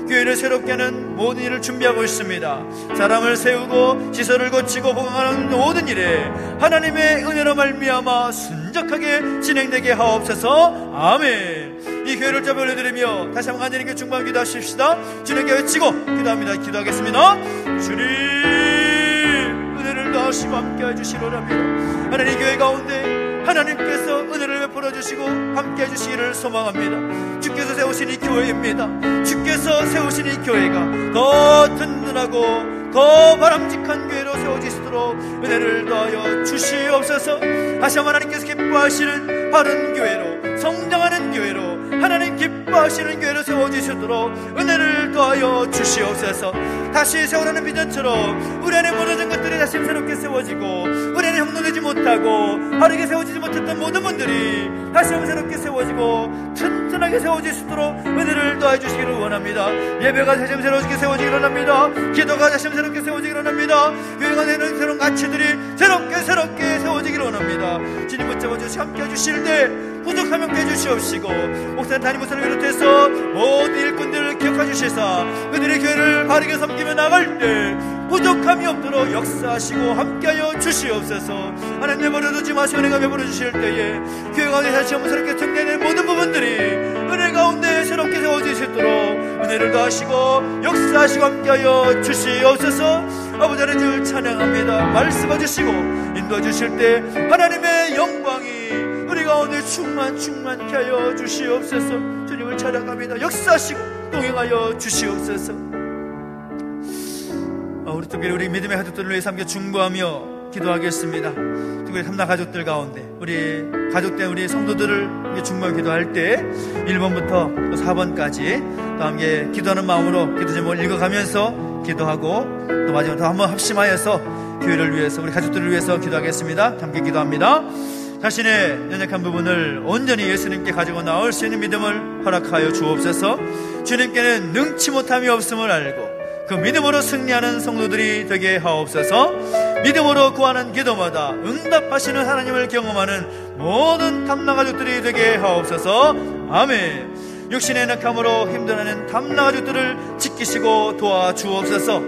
Speaker 1: 교회를 새롭게 하는 모든 일을 준비하고 있습니다. 사람을 세우고 시설을 고치고 보강하는 모든 일에 하나님의 은혜로 말미암아 순적하게 진행되게 하옵소서. 아멘. 이 교회를 잡아 올려드리며 다시 한번 간절히 중보하며 기도하십시다. 주님께 외치고 기도합니다. 기도하겠습니다. 주님 은혜를 더하시고 함께 해주시로랍니다. 하나님 교회 가운데 하나님께서 은혜를 베풀어 주시고 함께 해주시기를 소망합니다. 주께서 세우신 이 교회입니다. 주께서 세우신 이 교회가 더 든든하고 더 바람직한 교회로 세워지시도록 은혜를 더하여 주시옵소서. 다시 한번 하나님께서 기뻐하시는 바른 교회로, 성장하는 교회로, 하나님 기뻐하시는 교회로 세워지시도록 은혜를 더하여 주시옵소서. 다시 세우라는 비전처럼 우리 안에 무너진 것들이 다시 새롭게 세워지고 우리 안에 형성되지 못하고 바르게 세워지지 못했던 모든 분들이 다시 한번 새롭게 세워지고 튼튼하게 단단하게 세워질 수 있도록 은혜를 더해 주시기를 원합니다. 예배가 다시 새롭게 세워지기를 원합니다. 기도가 다시 새롭게 세워지기를 원합니다. 교회가 내는 새로운 가치들이 새롭게 세워지기를 원합니다. 주님 붙잡아 주시 함께 해주실 때 부족하면 깨주시옵시고, 목사님 담임 목사를 비롯해서 모든 일꾼들을 기억해 주시사 그들의 교회를 바르게 섬기며 나갈 때 부족함이 없도록 역사하시고 함께하여 주시옵소서. 하나님 내버려두지 마시고 은혜가 베풀어 주실 때에 교회 가운데 다시 한번 새롭게 정리되는 모든 부분들이 은혜 가운데 새롭게 세워질 수 있도록 은혜를 더하시고 역사하시고 함께하여 주시옵소서. 아버지 하나님을 찬양합니다. 말씀해 주시고 인도해 주실 때 하나님의 영광이 우리 가운데 충만케 하여 주시옵소서. 주님을 찬양합니다. 역사하시고 동행하여 주시옵소서. 우리 특별히 우리 믿음의 가족들을 위해 함께 중보하며 기도하겠습니다. 특별히 삼나 가족들 가운데 우리 가족된 우리 성도들을 중보하며 기도할 때 1번부터 4번까지 또 함께 기도하는 마음으로 기도 제목을 읽어가면서 기도하고 또 마지막으로 한번 합심하여서 교회를 위해서 우리 가족들을 위해서 기도하겠습니다. 함께 기도합니다. 자신의 연약한 부분을 온전히 예수님께 가지고 나올 수 있는 믿음을 허락하여 주옵소서. 주님께는 능치 못함이 없음을 알고 그 믿음으로 승리하는 성도들이 되게 하옵소서. 믿음으로 구하는 기도마다 응답하시는 하나님을 경험하는 모든 탐나 가족들이 되게 하옵소서. 아멘. 육신의 연약함으로 힘들어하는 탐나 가족들을 지키시고 도와주옵소서.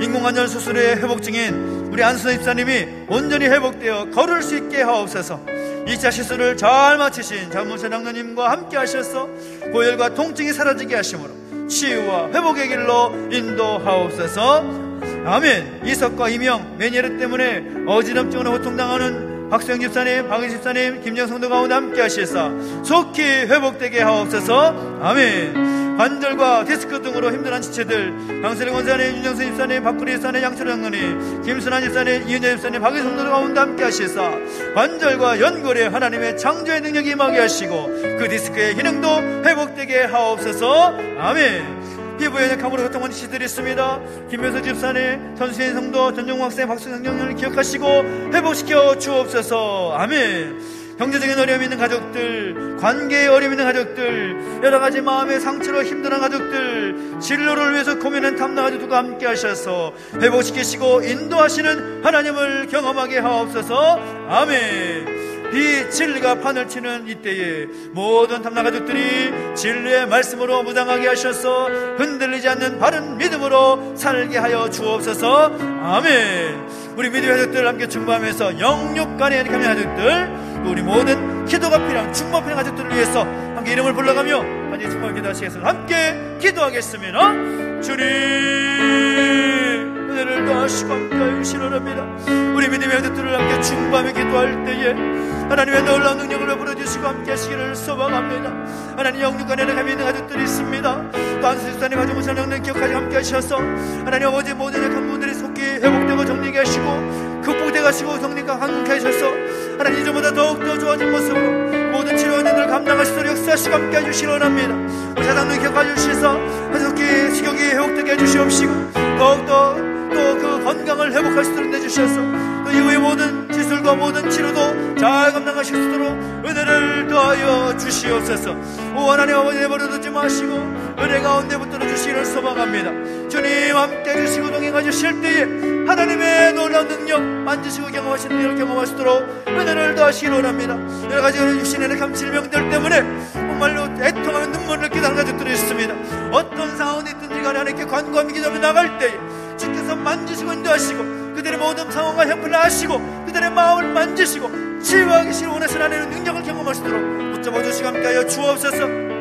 Speaker 1: 인공관절 수술의 회복 중인 우리 안순호 집사님이 온전히 회복되어 걸을 수 있게 하옵소서. 2차 시술을 잘 마치신 장문세 장로님과 함께 하셔서 고열과 통증이 사라지게 하심으로 치유와 회복의 길로 인도하옵소서. 아멘. 이석과 이명, 메니에르 때문에 어지럼증으로 고통당하는 박수영 집사님, 박은 집사님, 김정성도 가운데 함께 하시사 속히 회복되게 하옵소서. 아멘. 관절과 디스크 등으로 힘들어하는 지체들 강세령 원사님, 윤정수 집사님, 박구리 집사님, 양철 장로님, 김순환 집사님, 이은재 집사님, 박은성도 가운데 함께 하시사 관절과 연골에 하나님의 창조의 능력이 임하게 하시고 그 디스크의 기능도 회복되게 하옵소서. 아멘. 피부에 연약함으로 고통하는 지체들이 있습니다. 김효서 집사님, 전수인 성도, 전종국 학생, 박수영 장로님을 기억하시고 회복시켜 주옵소서. 아멘. 경제적인 어려움이 있는 가족들, 관계에 어려움이 있는 가족들, 여러가지 마음의 상처로 힘들어하는 가족들, 진로를 위해서 고민하는 탐나 가족들과 함께 하셔서 회복시키시고 인도하시는 하나님을 경험하게 하옵소서. 아멘. 비진리가 판을 치는 이때에 모든 탐나 가족들이 진리의 말씀으로 무장하게 하셔서 흔들리지 않는 바른 믿음으로 살게 하여 주옵소서. 아멘. 우리 믿음의 가족들 함께 중보하면서 영육간의 연약한 가족들, 우리 모든 기도가 필요한 중보 필요한 가족들을 위해서 함께 이름을 불러가며 많이 중보하며 기도하시겠습니다. 함께 기도하겠습니다. 주님 은혜를 더하시고 함께 주시옵소서. 우리 믿음의 가족들을 함께 중보하며 기도할 때에 하나님의 놀라운 능력을 베풀어주시고 함께 하시기를 소망합니다. 하나님 영육간에 감이 있는 가족들이 있습니다. 또 안수 집사님, 하정우 사장님 기억하시 함께 하셔서 하나님 아버지 모든 약한 분들이 속히 회복되고 정리하게 하시고 극복되게 하시고 정리가 함께 하셔서 하나님 이전보다 더욱더 좋아진 모습으로 모든 치료원들을 감당하시도록 역사하시고 함께 해주시기 원합니다. 우리 사장님 기억하여 주셔서 속히 식욕이 회복되게 해주시옵시고 더욱더 또 그 건강을 회복하시도록 내주셔서 또 이후의 모든 기술과 모든 치료도 잘 감당하실 수 있도록 은혜를 더하여 주시옵소서. 오 하나님 아버지 내버려두지 마시고 은혜 가운데 붙들어 주시기를 소망합니다. 주님 함께 해주시고 동행해 주실 때에 하나님의 놀라운 능력 만지시고 경험하시는 능력을 경험하시도록 은혜를 더하시기를 원합니다. 여러가지 육신의 연약한 질병들 때문에 정말로 애통하며 눈물을 흘리는 가족들이 있습니다. 어떤 상황이 있든지 간에 하나님께 간구하며 기도하며 나갈 때에 주께서 만지시고 인도하시고 그들의 모든 상황과 형편을 아시고 그들의 마음을 만지시고 치유하시기를 원하시는 하나님의 능력을 경험하시도록 붙잡아 주시고 함께하여 주옵소서.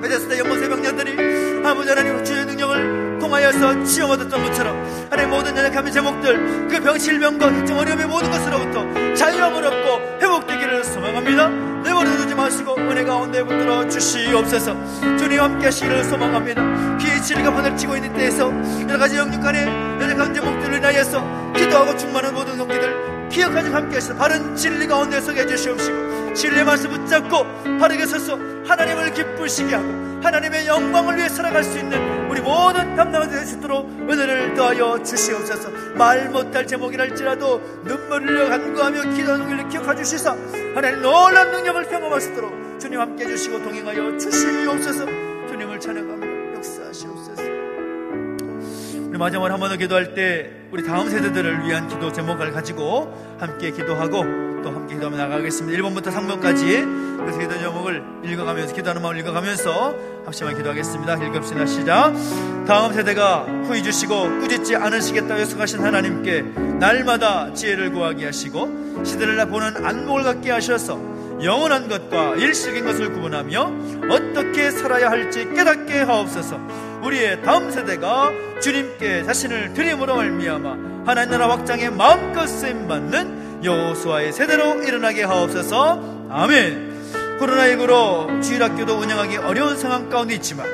Speaker 1: 베데스다 연못의 병녀들이 아버지 하나님 주의 능력을 통하여서 치유 얻었던 것처럼 하나님 모든 연약함의 제목들 그 병실병과 걱정 어려움의 모든 것으로부터 자유함을 얻고 회복되기를 소망합니다. 내버려두지 마시고 은혜 가운데 붙들어 주시옵소서. 주님 함께 하시기를 소망합니다. 피의 진리가 번을치고 있는 때에서 여러가지 영육간의 연약한 제목들을 인하여서 기도하고 충만한 모든 성기들 기억하시고 함께 하시서 바른 진리 가운데 서게 해주시옵시고 진리의 말씀 붙잡고 바르게 서서 하나님을 기쁘시게 하고 하나님의 영광을 위해 살아갈 수 있는 우리 모든 담당자들 될 수 있도록 은혜를 더하여 주시옵소서. 말 못할 제목이랄지라도 눈물을 흘려 간구하며 기도하는 일을 기억해 주시사 하나님 놀라운 능력을 경험할 수 있도록 주님 함께 해주시고 동행하여 주시옵소서. 주님을 찬양합니다. 역사하시옵소서. 우리 마지막으로 한 번 더 기도할 때 우리 다음 세대들을 위한 기도 제목을 가지고 함께 기도하고 또 함께 기도하며 나가겠습니다. 1번부터 3번까지 그래서 기도 제목을 읽어가면서, 기도하는 마음을 읽어가면서 합심하게 기도하겠습니다. 읽읍시다. 시작. 다음 세대가 후히 주시고 꾸짖지 않으시겠다 약속하신 하나님께 날마다 지혜를 구하게 하시고 시대를 보는 안목을 갖게 하셔서 영원한 것과 일시적인 것을 구분하며 어떻게 살아야 할지 깨닫게 하옵소서. 우리의 다음 세대가 주님께 자신을 드림으로 말미암아 하나님 나라 확장에 마음껏 쓰임받는 여호수아의 세대로 일어나게 하옵소서. 아멘. 코로나19로 주일학교도 운영하기 어려운 상황 가운데 있지만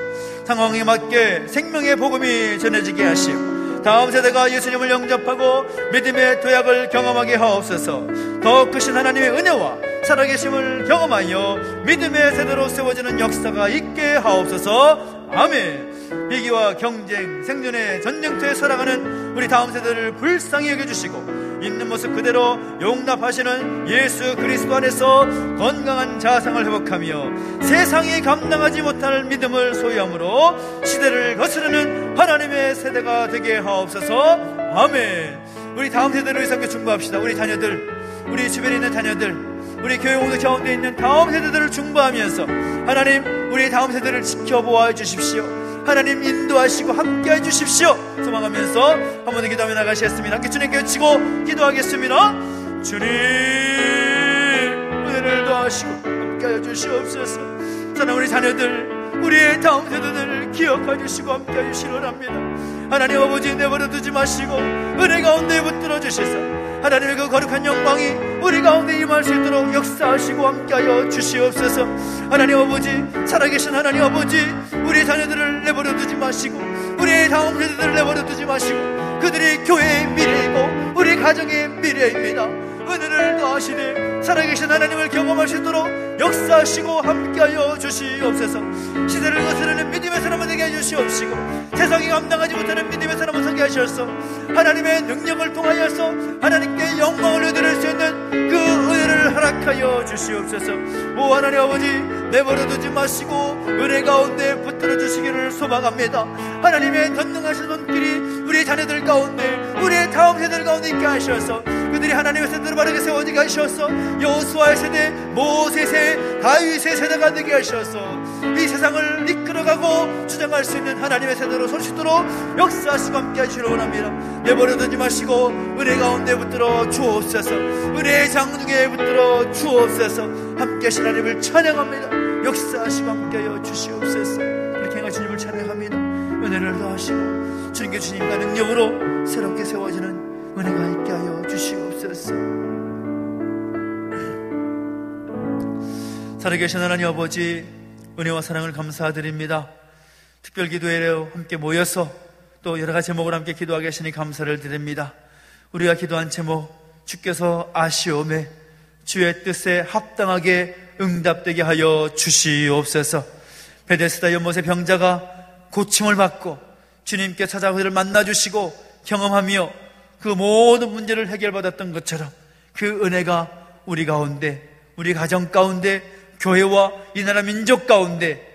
Speaker 1: 상황에 맞게 생명의 복음이 전해지게 하시오. 다음 세대가 예수님을 영접하고 믿음의 도약을 경험하게 하옵소서. 더 크신 하나님의 은혜와 살아계심을 경험하여 믿음의 세대로 세워지는 역사가 있게 하옵소서. 아멘. 위기와 경쟁, 생존의 전쟁터에 살아가는 우리 다음 세대를 불쌍히 여겨주시고 있는 모습 그대로 용납하시는 예수 그리스도 안에서 건강한 자상을 회복하며 세상이 감당하지 못할 믿음을 소유함으로 시대를 거스르는 하나님의 세대가 되게 하옵소서. 아멘. 우리 다음 세대를 위해서 함께 중보합시다. 우리 자녀들, 우리 주변에 있는 자녀들, 우리 교회 공동 가운데 있는 다음 세대들을 중보하면서 하나님, 우리 다음 세대를 지켜보아 주십시오. 하나님 인도하시고 함께 해주십시오. 소망하면서 한 번 더 기도하며 나가시겠습니다. 함께 주님께 외치고 기도하겠습니다. 주님 은혜를 더하시고 함께 해주시옵소서. 저는 우리 자녀들, 우리의 다음 세대들을 기억해 주시고 함께 해주시기 원합니다. 하나님 아버지 내버려 두지 마시고 은혜 가운데 붙들어 주시사 하나님의 그 거룩한 영광이 우리 가운데 임할 수 있도록 역사하시고 함께하여 주시옵소서. 하나님 아버지, 살아계신 하나님 아버지, 우리의 자녀들을 내버려 두지 마시고 우리의 다음 세대들을 내버려 두지 마시고 그들이 교회의 미래이고 우리 가정의 미래입니다. 은혜를 더하시되 살아계신 하나님을 경험할 수 있도록 역사하시고 함께하여 주시옵소서. 시대를 거스르는 믿음의 사람을 되게 해주시옵시고 세상이 감당하지 못하는 믿음의 사람을 서게 하셔서 하나님의 능력을 통하여서 하나님께 영광을 얻을 수 있는 그 은혜를 허락하여 주시옵소서. 오 하나님 아버지, 내버려 두지 마시고 은혜 가운데 붙들어 주시기를 소망합니다. 하나님의 전능하신 손길이 우리 자녀들 가운데, 우리의 다음 세대들 가운데 있게 하셔서 그들이 하나님의 세대로 바르게 세워지게 하셔서 여호수아의 세대, 모세의, 다윗의 세대가 되게 하셔서 이 세상을 이끌어가고 주장할 수 있는 하나님의 세대로 설 수 있도록 역사하시고 함께 하시기를 원합니다. 내버려 두지 마시고 은혜 가운데 붙들어 주옵소서. 은혜의 장중에 붙들어 주옵소서. 함께 하신 하나님을 찬양합니다. 역사하시고 함께하여 주시옵소서. 이렇게 행하 주님을 찬양합니다. 은혜를 더하시고 주님께 주님과 능력으로 새롭게 세워지는 은혜가 있게 하여 주시옵소서. 살아계신 하나님 아버지, 은혜와 사랑을 감사드립니다. 특별기도회로 함께 모여서 또 여러가지 제목을 함께 기도하게 하시니 감사를 드립니다. 우리가 기도한 제목, 주께서 아시오매 주의 뜻에 합당하게 응답되게 하여 주시옵소서. 베데스다 연못의 병자가 고침을 받고 주님께 찾아가 그들을 만나주시고 경험하며 그 모든 문제를 해결받았던 것처럼 그 은혜가 우리 가운데, 우리 가정 가운데, 교회와 이 나라 민족 가운데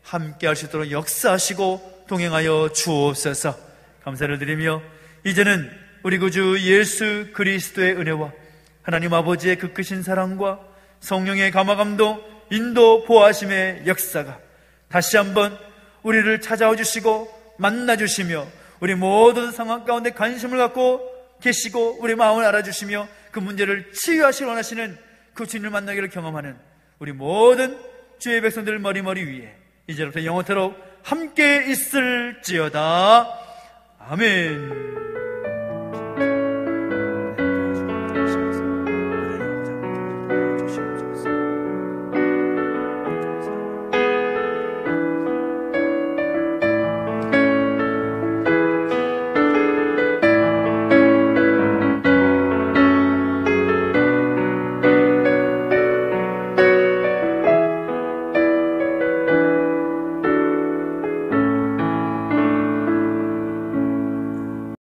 Speaker 1: 함께 할 수 있도록 역사하시고 동행하여 주옵소서. 감사를 드리며 이제는 우리 구주 예수 그리스도의 은혜와 하나님 아버지의 그 크신 사랑과 성령의 감화감동, 인도, 보호하심의 역사가 다시 한번 우리를 찾아와 주시고 만나 주시며 우리 모든 상황 가운데 관심을 갖고 계시고 우리 마음을 알아주시며 그 문제를 치유하시길 원하시는 그 주님을 만나기를 경험하는 우리 모든 주의 백성들 머리머리 위에 이제부터 영원토록 함께 있을지어다. 아멘.